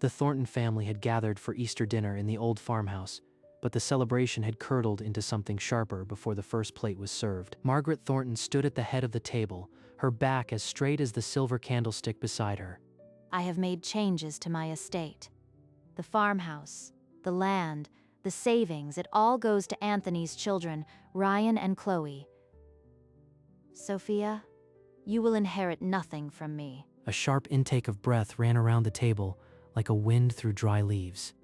The Thornton family had gathered for Easter dinner in the old farmhouse, but the celebration had curdled into something sharper before the first plate was served. Margaret Thornton stood at the head of the table, her back as straight as the silver candlestick beside her. I have made changes to my estate. The farmhouse, the land, the savings, it all goes to Anthony's children, Ryan and Chloe. Sophia, you will inherit nothing from me. A sharp intake of breath ran around the table like a wind through dry leaves.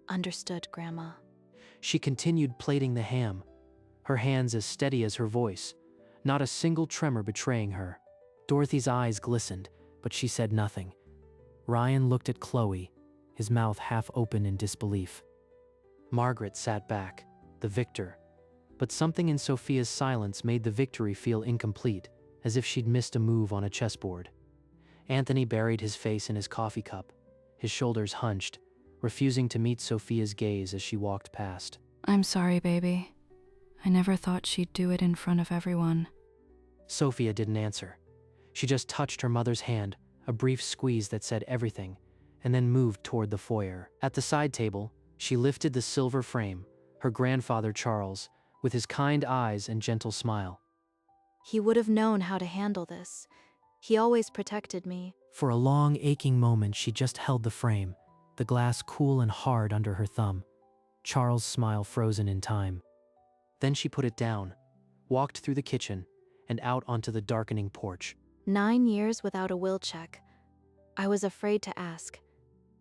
Understood, Grandma. She continued plating the ham, her hands as steady as her voice, not a single tremor betraying her. Dorothy's eyes glistened, but she said nothing. Ryan looked at Chloe, his mouth half open in disbelief. Margaret sat back, the victor, but something in Sophia's silence made the victory feel incomplete, as if she'd missed a move on a chessboard. Anthony buried his face in his coffee cup, his shoulders hunched, refusing to meet Sophia's gaze as she walked past. I'm sorry, baby. I never thought she'd do it in front of everyone. Sophia didn't answer. She just touched her mother's hand, a brief squeeze that said everything, and then moved toward the foyer. At the side table, she lifted the silver frame, her grandfather Charles, with his kind eyes and gentle smile. He would have known how to handle this. He always protected me. For a long, aching moment, she just held the frame, the glass cool and hard under her thumb, Charles' smile frozen in time. Then she put it down, walked through the kitchen, and out onto the darkening porch. 9 years without a will check. I was afraid to ask.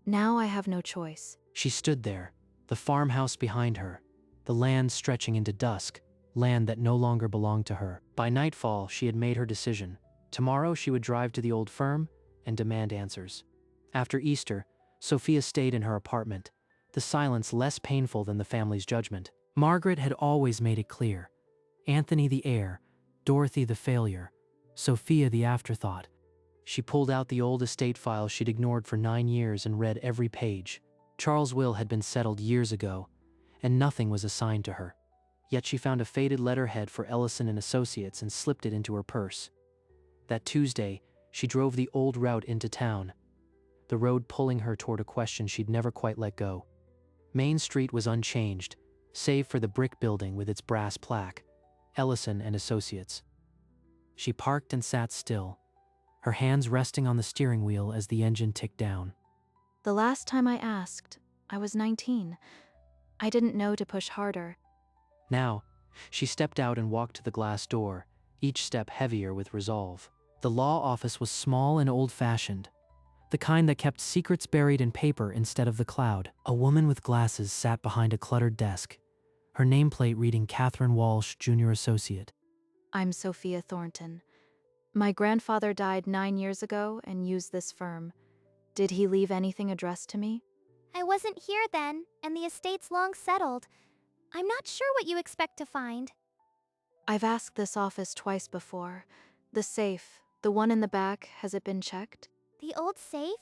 Now I have no choice. She stood there, the farmhouse behind her, the land stretching into dusk, land that no longer belonged to her. By nightfall, she had made her decision. Tomorrow she would drive to the old firm and demand answers. After Easter, Sophia stayed in her apartment, the silence less painful than the family's judgment. Margaret had always made it clear. Anthony the heir, Dorothy the failure, Sophia the afterthought. She pulled out the old estate file she'd ignored for 9 years and read every page. Charles' will had been settled years ago, and nothing was assigned to her. Yet she found a faded letterhead for Ellison and Associates and slipped it into her purse. That Tuesday, she drove the old route into town, the road pulling her toward a question she'd never quite let go. Main Street was unchanged, save for the brick building with its brass plaque, Ellison and Associates. She parked and sat still, her hands resting on the steering wheel as the engine ticked down. The last time I asked, I was 19. I didn't know to push harder. Now, she stepped out and walked to the glass door, each step heavier with resolve. The law office was small and old-fashioned, the kind that kept secrets buried in paper instead of the cloud. A woman with glasses sat behind a cluttered desk, her nameplate reading Catherine Walsh, Junior Associate. I'm Sophia Thornton. My grandfather died 9 years ago and used this firm. Did he leave anything addressed to me? I wasn't here then, and the estate's long settled. I'm not sure what you expect to find. I've asked this office twice before. The safe, the one in the back, has it been checked? The old safe?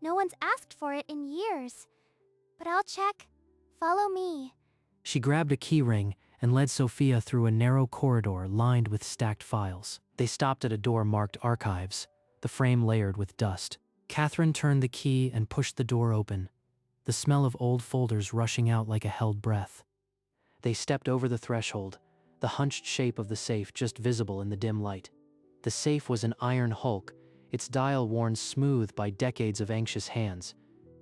No one's asked for it in years. But I'll check. Follow me. She grabbed a key ring and led Sophia through a narrow corridor lined with stacked files. They stopped at a door marked Archives, the frame layered with dust. Catherine turned the key and pushed the door open, the smell of old folders rushing out like a held breath. They stepped over the threshold, the hunched shape of the safe just visible in the dim light. The safe was an iron hulk, its dial worn smooth by decades of anxious hands.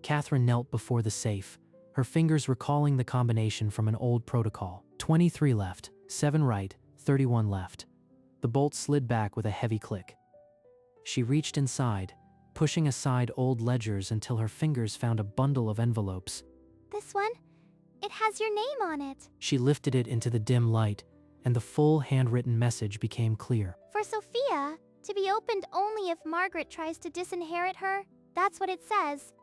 Catherine knelt before the safe, her fingers recalling the combination from an old protocol. 23 left, 7 right, 31 left. The bolt slid back with a heavy click. She reached inside, pushing aside old ledgers until her fingers found a bundle of envelopes. This one? It has your name on it. She lifted it into the dim light, and the full handwritten message became clear. For Sophia, to be opened only if Margaret tries to disinherit her. That's what it says.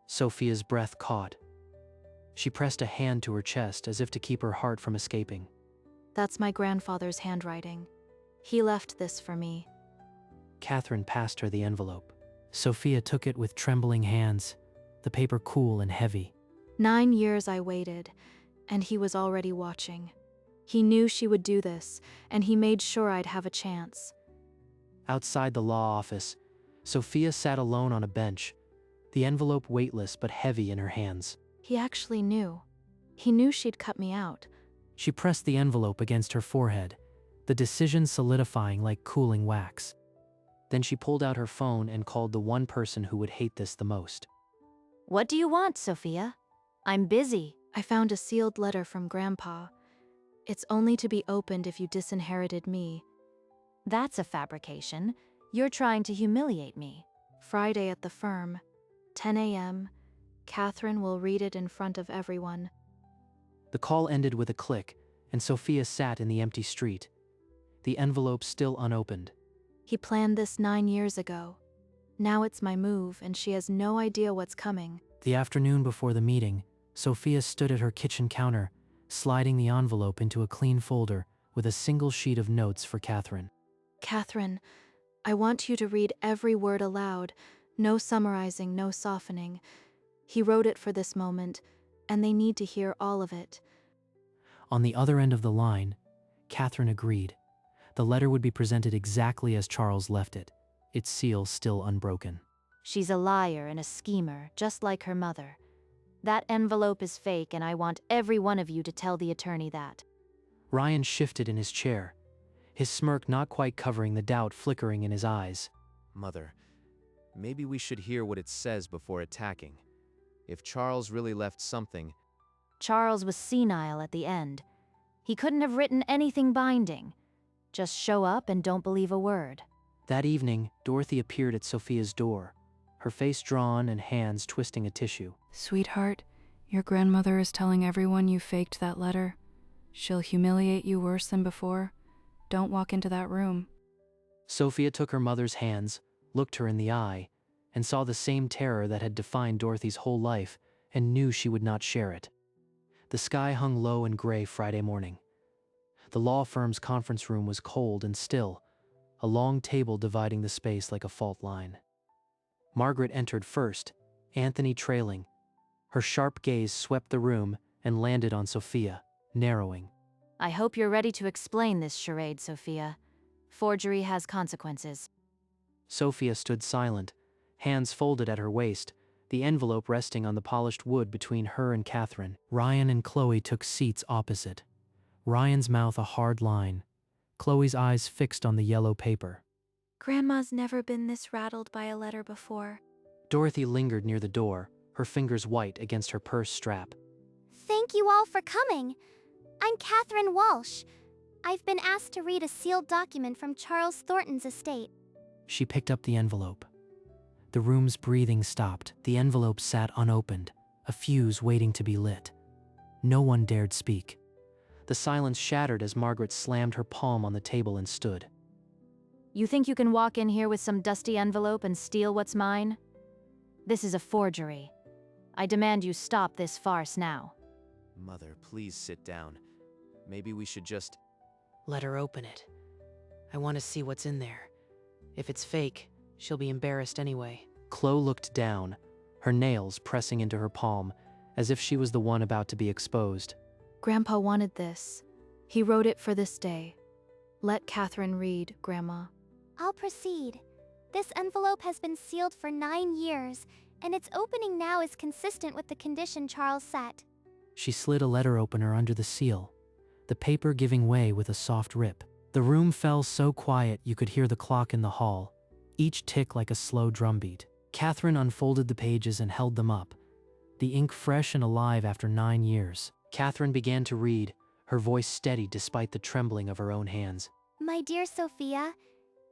Sophia's breath caught. She pressed a hand to her chest as if to keep her heart from escaping. That's my grandfather's handwriting. He left this for me. Catherine passed her the envelope. Sophia took it with trembling hands, the paper cool and heavy. 9 years I waited, and he was already watching. He knew she would do this, and he made sure I'd have a chance. Outside the law office, Sophia sat alone on a bench, the envelope weightless but heavy in her hands. He actually knew. He knew she'd cut me out. She pressed the envelope against her forehead, the decision solidifying like cooling wax. Then she pulled out her phone and called the one person who would hate this the most. What do you want, Sophia? I'm busy. I found a sealed letter from Grandpa. It's only to be opened if you disinherited me. That's a fabrication. You're trying to humiliate me. Friday at the firm, 10 a.m. Catherine will read it in front of everyone. The call ended with a click, and Sophia sat in the empty street, the envelope still unopened. He planned this 9 years ago. Now it's my move, and she has no idea what's coming. The afternoon before the meeting, Sophia stood at her kitchen counter, sliding the envelope into a clean folder with a single sheet of notes for Catherine. Catherine, I want you to read every word aloud. No summarizing, no softening. He wrote it for this moment, and they need to hear all of it. On the other end of the line, Catherine agreed. The letter would be presented exactly as Charles left it, its seal still unbroken. She's a liar and a schemer, just like her mother. That envelope is fake, and I want every one of you to tell the attorney that. Ryan shifted in his chair, his smirk not quite covering the doubt flickering in his eyes. Mother, maybe we should hear what it says before attacking. If Charles really left something... Charles was senile at the end. He couldn't have written anything binding. Just show up and don't believe a word. That evening, Dorothy appeared at Sophia's door, her face drawn and hands twisting a tissue. Sweetheart, your grandmother is telling everyone you faked that letter. She'll humiliate you worse than before. Don't walk into that room. Sophia took her mother's hands, looked her in the eye, and saw the same terror that had defined Dorothy's whole life and knew she would not share it. The sky hung low and gray Friday morning. The law firm's conference room was cold and still, a long table dividing the space like a fault line. Margaret entered first, Anthony trailing. Her sharp gaze swept the room and landed on Sophia, narrowing. I hope you're ready to explain this charade, Sophia. Forgery has consequences. Sophia stood silent, hands folded at her waist, the envelope resting on the polished wood between her and Catherine. Ryan and Chloe took seats opposite. Ryan's mouth a hard line, Chloe's eyes fixed on the yellow paper. Grandma's never been this rattled by a letter before. Dorothy lingered near the door, her fingers white against her purse strap. Thank you all for coming. I'm Catherine Walsh. I've been asked to read a sealed document from Charles Thornton's estate. She picked up the envelope. The room's breathing stopped. The envelope sat unopened, a fuse waiting to be lit. No one dared speak. The silence shattered as Margaret slammed her palm on the table and stood. You think you can walk in here with some dusty envelope and steal what's mine? This is a forgery. I demand you stop this farce now. Mother, please sit down. Maybe we should just... Let her open it. I want to see what's in there. If it's fake, she'll be embarrassed anyway. Chloe looked down, her nails pressing into her palm, as if she was the one about to be exposed. Grandpa wanted this. He wrote it for this day. Let Catherine read, Grandma. I'll proceed. This envelope has been sealed for 9 years, and its opening now is consistent with the condition Charles set. She slid a letter opener under the seal, the paper giving way with a soft rip. The room fell so quiet you could hear the clock in the hall, each tick like a slow drumbeat. Catherine unfolded the pages and held them up, the ink fresh and alive after 9 years. Catherine began to read, her voice steady despite the trembling of her own hands. My dear Sophia,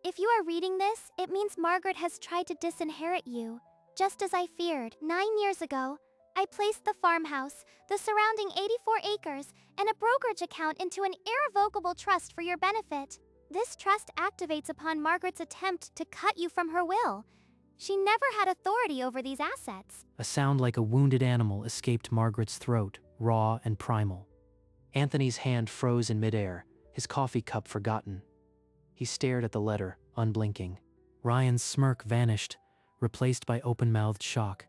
if you are reading this, it means Margaret has tried to disinherit you. Just as I feared, 9 years ago, I placed the farmhouse, the surrounding 84 acres, and a brokerage account into an irrevocable trust for your benefit. This trust activates upon Margaret's attempt to cut you from her will. She never had authority over these assets. A sound like a wounded animal escaped Margaret's throat, raw and primal. Anthony's hand froze in midair, his coffee cup forgotten. He stared at the letter, unblinking. Ryan's smirk vanished, replaced by open-mouthed shock.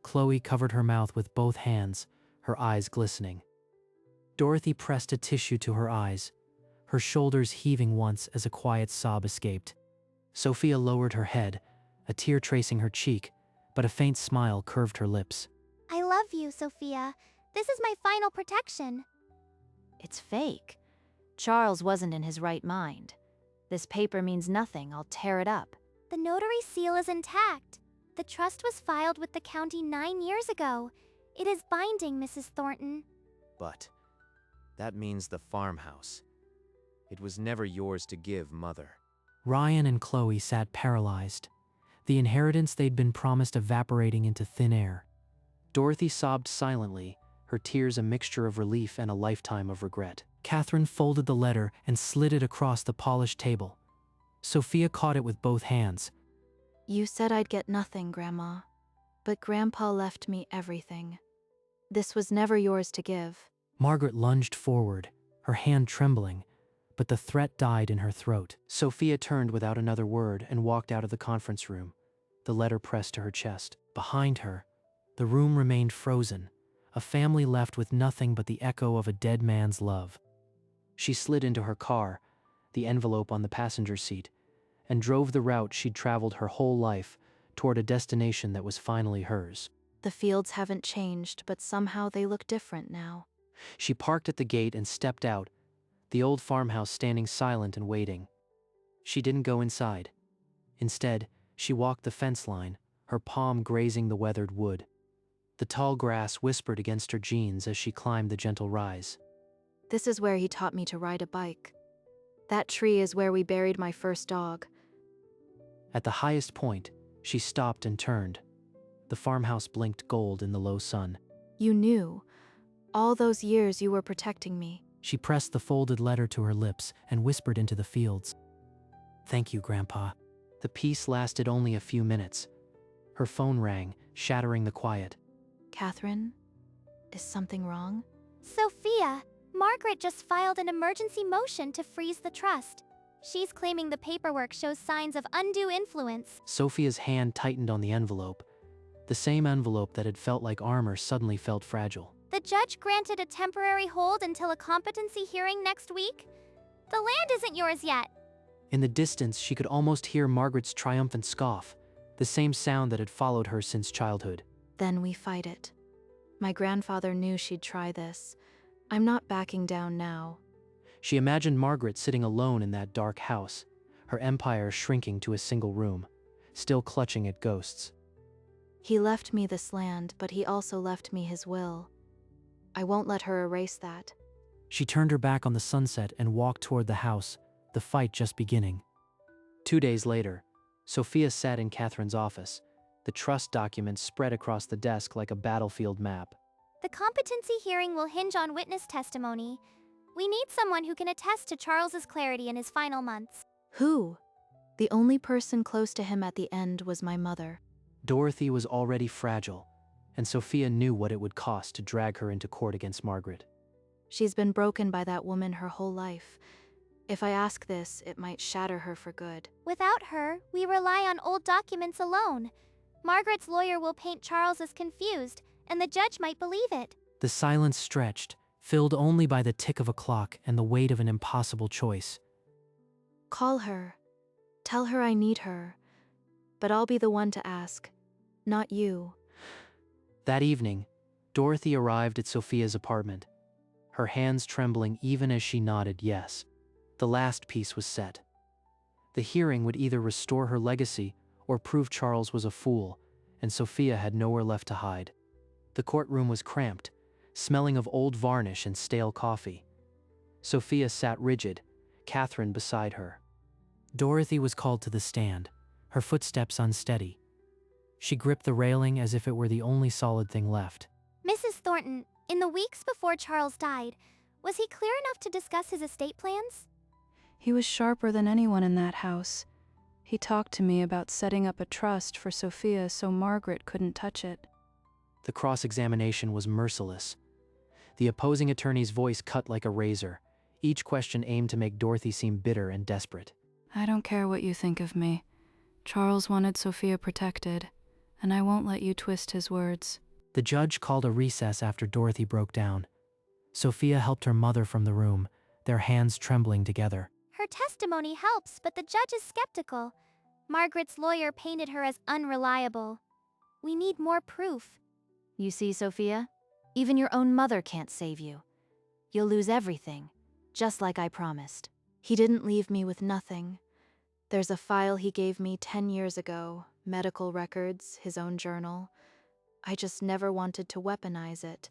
Chloe covered her mouth with both hands, her eyes glistening. Dorothy pressed a tissue to her eyes, her shoulders heaving once as a quiet sob escaped. Sophia lowered her head, a tear tracing her cheek, but a faint smile curved her lips. I love you, Sophia. This is my final protection. It's fake. Charles wasn't in his right mind. This paper means nothing. I'll tear it up. The notary seal is intact. The trust was filed with the county 9 years ago. It is binding, Mrs. Thornton. But that means the farmhouse. It was never yours to give, Mother. Ryan and Chloe sat paralyzed, the inheritance they'd been promised evaporating into thin air. Dorothy sobbed silently, her tears a mixture of relief and a lifetime of regret. Catherine folded the letter and slid it across the polished table. Sophia caught it with both hands. You said I'd get nothing, Grandma. But Grandpa left me everything. This was never yours to give. Margaret lunged forward, her hand trembling, but the threat died in her throat. Sophia turned without another word and walked out of the conference room, the letter pressed to her chest. Behind her, the room remained frozen, a family left with nothing but the echo of a dead man's love. She slid into her car, the envelope on the passenger seat, and drove the route she'd traveled her whole life toward a destination that was finally hers. The fields haven't changed, but somehow they look different now. She parked at the gate and stepped out, the old farmhouse standing silent and waiting. She didn't go inside. Instead, she walked the fence line, her palm grazing the weathered wood. The tall grass whispered against her jeans as she climbed the gentle rise. This is where he taught me to ride a bike. That tree is where we buried my first dog. At the highest point, she stopped and turned. The farmhouse blinked gold in the low sun. You knew. All those years you were protecting me. She pressed the folded letter to her lips and whispered into the fields. Thank you, Grandpa. The peace lasted only a few minutes. Her phone rang, shattering the quiet. Catherine, is something wrong? Sophia, Margaret just filed an emergency motion to freeze the trust. She's claiming the paperwork shows signs of undue influence. Sophia's hand tightened on the envelope. The same envelope that had felt like armor suddenly felt fragile. The judge granted a temporary hold until a competency hearing next week. The land isn't yours yet. In the distance, she could almost hear Margaret's triumphant scoff, the same sound that had followed her since childhood. Then we fight it. My grandfather knew she'd try this. I'm not backing down now. She imagined Margaret sitting alone in that dark house, her empire shrinking to a single room, still clutching at ghosts. He left me this land, but he also left me his will. I won't let her erase that. She turned her back on the sunset and walked toward the house, the fight just beginning. 2 days later, Sophia sat in Catherine's office, the trust documents spread across the desk like a battlefield map. The competency hearing will hinge on witness testimony. We need someone who can attest to Charles's clarity in his final months. Who? The only person close to him at the end was my mother. Dorothy was already fragile, and Sophia knew what it would cost to drag her into court against Margaret. She's been broken by that woman her whole life. If I ask this, it might shatter her for good. Without her, we rely on old documents alone. Margaret's lawyer will paint Charles as confused, and the judge might believe it. The silence stretched, filled only by the tick of a clock and the weight of an impossible choice. Call her. Tell her I need her. But I'll be the one to ask, not you. That evening, Dorothy arrived at Sophia's apartment, her hands trembling even as she nodded yes. The last piece was set. The hearing would either restore her legacy or prove Charles was a fool, and Sophia had nowhere left to hide. The courtroom was cramped, smelling of old varnish and stale coffee. Sophia sat rigid, Catherine beside her. Dorothy was called to the stand, her footsteps unsteady. She gripped the railing as if it were the only solid thing left. Mrs. Thornton, in the weeks before Charles died, was he clear enough to discuss his estate plans? He was sharper than anyone in that house. He talked to me about setting up a trust for Sophia so Margaret couldn't touch it. The cross-examination was merciless. The opposing attorney's voice cut like a razor, each question aimed to make Dorothy seem bitter and desperate. I don't care what you think of me. Charles wanted Sophia protected, and I won't let you twist his words. The judge called a recess after Dorothy broke down. Sophia helped her mother from the room, their hands trembling together. Her testimony helps, but the judge is skeptical. Margaret's lawyer painted her as unreliable. We need more proof. You see, Sophia? Even your own mother can't save you. You'll lose everything, just like I promised. He didn't leave me with nothing. There's a file he gave me 10 years ago, medical records, his own journal. I just never wanted to weaponize it.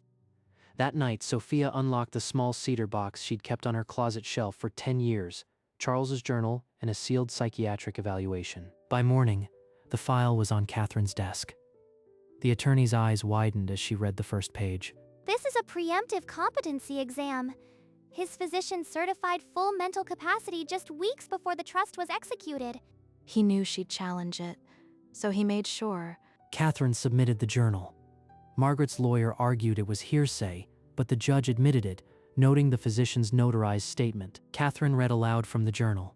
That night, Sophia unlocked the small cedar box she'd kept on her closet shelf for 10 years, Charles's journal, and a sealed psychiatric evaluation. By morning, the file was on Catherine's desk. The attorney's eyes widened as she read the first page. This is a preemptive competency exam. His physician certified full mental capacity just weeks before the trust was executed. He knew she'd challenge it, so he made sure. Catherine submitted the journal. Margaret's lawyer argued it was hearsay, but the judge admitted it, noting the physician's notarized statement. Catherine read aloud from the journal,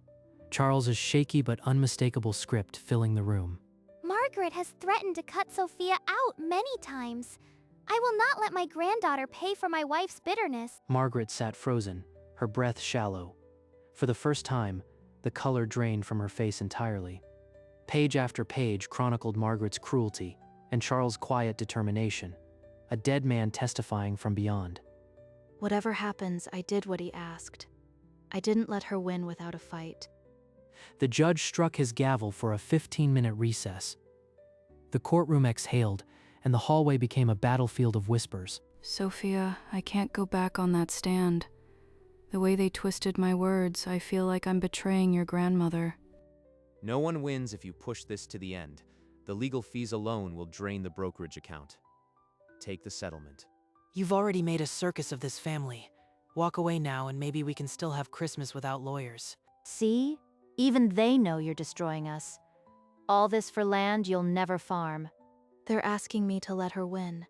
Charles's shaky but unmistakable script filling the room. Margaret has threatened to cut Sophia out many times. I will not let my granddaughter pay for my wife's bitterness. Margaret sat frozen, her breath shallow. For the first time, the color drained from her face entirely. Page after page chronicled Margaret's cruelty and Charles' quiet determination, a dead man testifying from beyond. Whatever happens, I did what he asked. I didn't let her win without a fight. The judge struck his gavel for a 15-minute recess. The courtroom exhaled, and the hallway became a battlefield of whispers. Sophia, I can't go back on that stand. The way they twisted my words, I feel like I'm betraying your grandmother. No one wins if you push this to the end. The legal fees alone will drain the brokerage account. Take the settlement. You've already made a circus of this family. Walk away now and maybe we can still have Christmas without lawyers. See? Even they know you're destroying us. All this for land you'll never farm. They're asking me to let her win,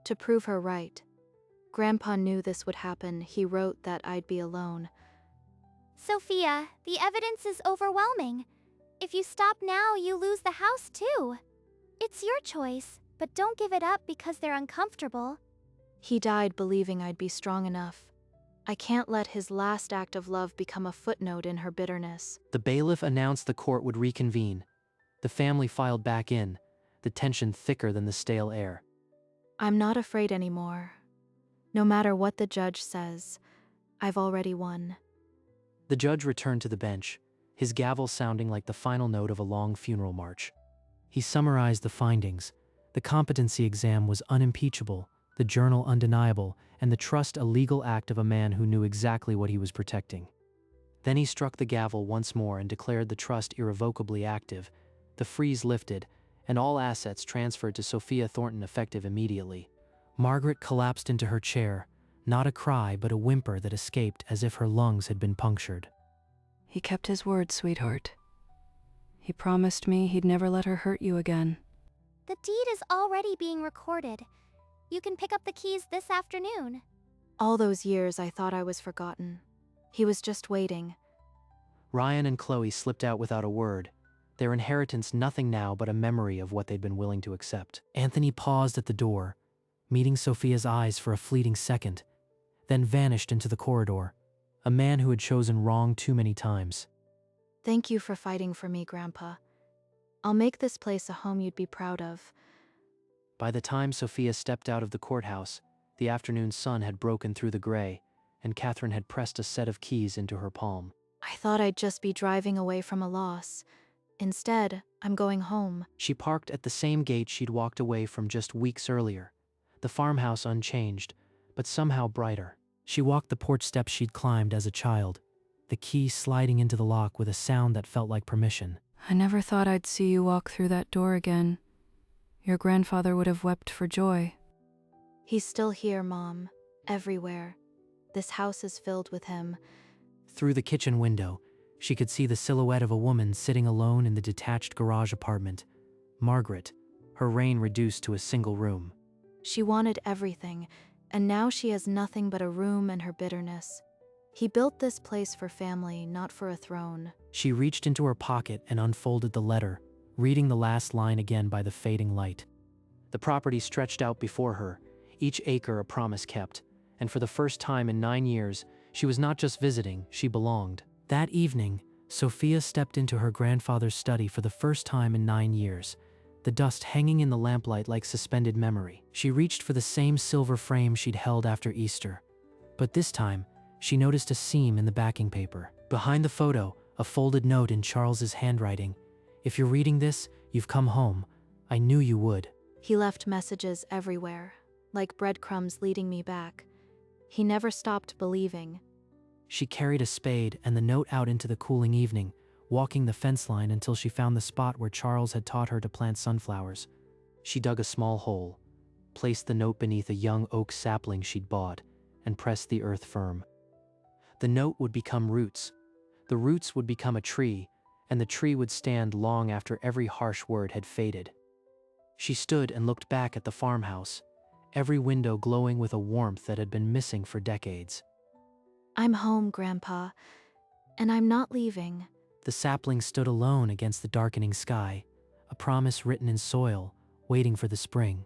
to prove her right. Grandpa knew this would happen. He wrote that I'd be alone. Sophia, the evidence is overwhelming. If you stop now, you lose the house too. It's your choice, but don't give it up because they're uncomfortable. He died believing I'd be strong enough. I can't let his last act of love become a footnote in her bitterness. The bailiff announced the court would reconvene. The family filed back in, the tension thicker than the stale air. I'm not afraid anymore. No matter what the judge says, I've already won. The judge returned to the bench, his gavel sounding like the final note of a long funeral march. He summarized the findings. The competency exam was unimpeachable, the journal undeniable, and the trust a legal act of a man who knew exactly what he was protecting. Then he struck the gavel once more and declared the trust irrevocably active, the freeze lifted, and all assets transferred to Sophia Thornton effective immediately. Margaret collapsed into her chair, not a cry but a whimper that escaped as if her lungs had been punctured. He kept his word, sweetheart. He promised me he'd never let her hurt you again. The deed is already being recorded. You can pick up the keys this afternoon. All those years I thought I was forgotten. He was just waiting. Ryan and Chloe slipped out without a word, their inheritance nothing now but a memory of what they'd been willing to accept. Anthony paused at the door, meeting Sophia's eyes for a fleeting second, then vanished into the corridor, a man who had chosen wrong too many times. Thank you for fighting for me, Grandpa. I'll make this place a home you'd be proud of. By the time Sophia stepped out of the courthouse, the afternoon sun had broken through the gray, and Catherine had pressed a set of keys into her palm. I thought I'd just be driving away from a loss. Instead, I'm going home. She parked at the same gate she'd walked away from just weeks earlier, the farmhouse unchanged, but somehow brighter. She walked the porch steps she'd climbed as a child, the key sliding into the lock with a sound that felt like permission. I never thought I'd see you walk through that door again. Your grandfather would have wept for joy. He's still here, Mom. Everywhere. This house is filled with him. Through the kitchen window, she could see the silhouette of a woman sitting alone in the detached garage apartment. Margaret, her reign reduced to a single room. She wanted everything, and now she has nothing but a room and her bitterness. He built this place for family, not for a throne. She reached into her pocket and unfolded the letter, reading the last line again by the fading light. The property stretched out before her, each acre a promise kept, and for the first time in 9 years, she was not just visiting, she belonged. That evening, Sophia stepped into her grandfather's study for the first time in 9 years, the dust hanging in the lamplight like suspended memory. She reached for the same silver frame she'd held after Easter, but this time, she noticed a seam in the backing paper. Behind the photo, a folded note in Charles's handwriting. "If you're reading this, you've come home. I knew you would." He left messages everywhere, like breadcrumbs leading me back. He never stopped believing. She carried a spade and the note out into the cooling evening, walking the fence line until she found the spot where Charles had taught her to plant sunflowers. She dug a small hole, placed the note beneath a young oak sapling she'd bought, and pressed the earth firm. The note would become roots. The roots would become a tree, and the tree would stand long after every harsh word had faded. She stood and looked back at the farmhouse, every window glowing with a warmth that had been missing for decades. "I'm home, Grandpa, and I'm not leaving." The sapling stood alone against the darkening sky, a promise written in soil, waiting for the spring.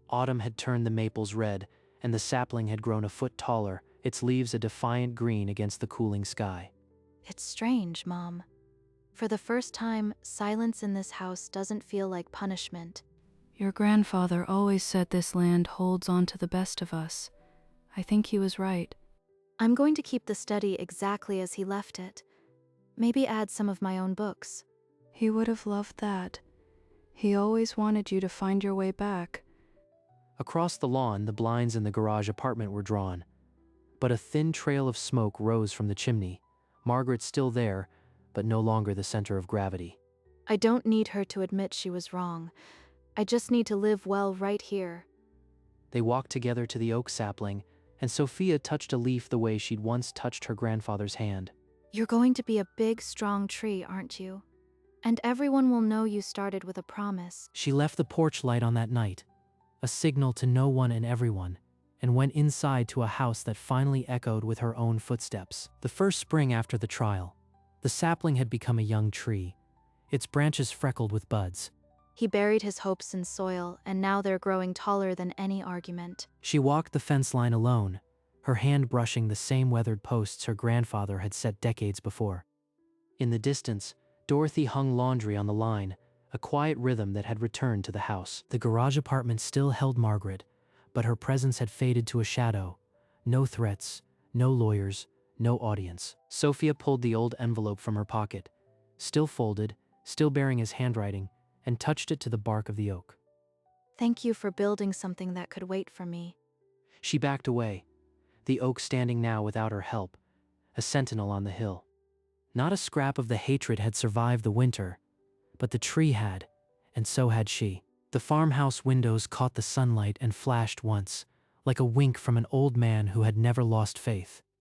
Autumn had turned the maples red, and the sapling had grown a foot taller, its leaves a defiant green against the cooling sky. It's strange, Mom. For the first time, silence in this house doesn't feel like punishment. Your grandfather always said this land holds on to the best of us. I think he was right. I'm going to keep the study exactly as he left it. Maybe add some of my own books. He would have loved that. He always wanted you to find your way back. Across the lawn, the blinds in the garage apartment were drawn, but a thin trail of smoke rose from the chimney. Margaret still there, but no longer the center of gravity. I don't need her to admit she was wrong. I just need to live well right here. They walked together to the oak sapling, and Sophia touched a leaf the way she'd once touched her grandfather's hand. You're going to be a big, strong tree, aren't you? And everyone will know you started with a promise. She left the porch light on that night, a signal to no one and everyone, and went inside to a house that finally echoed with her own footsteps. The first spring after the trial, the sapling had become a young tree, its branches freckled with buds. He buried his hopes in soil, and now they're growing taller than any argument. She walked the fence line alone, her hand brushing the same weathered posts her grandfather had set decades before. In the distance, Dorothy hung laundry on the line, a quiet rhythm that had returned to the house. The garage apartment still held Margaret, but her presence had faded to a shadow. No threats, no lawyers, no audience. Sophia pulled the old envelope from her pocket, still folded, still bearing his handwriting, and touched it to the bark of the oak. Thank you for building something that could wait for me. She backed away, the oak standing now without her help, a sentinel on the hill. Not a scrap of the hatred had survived the winter, but the tree had, and so had she. The farmhouse windows caught the sunlight and flashed once, like a wink from an old man who had never lost faith.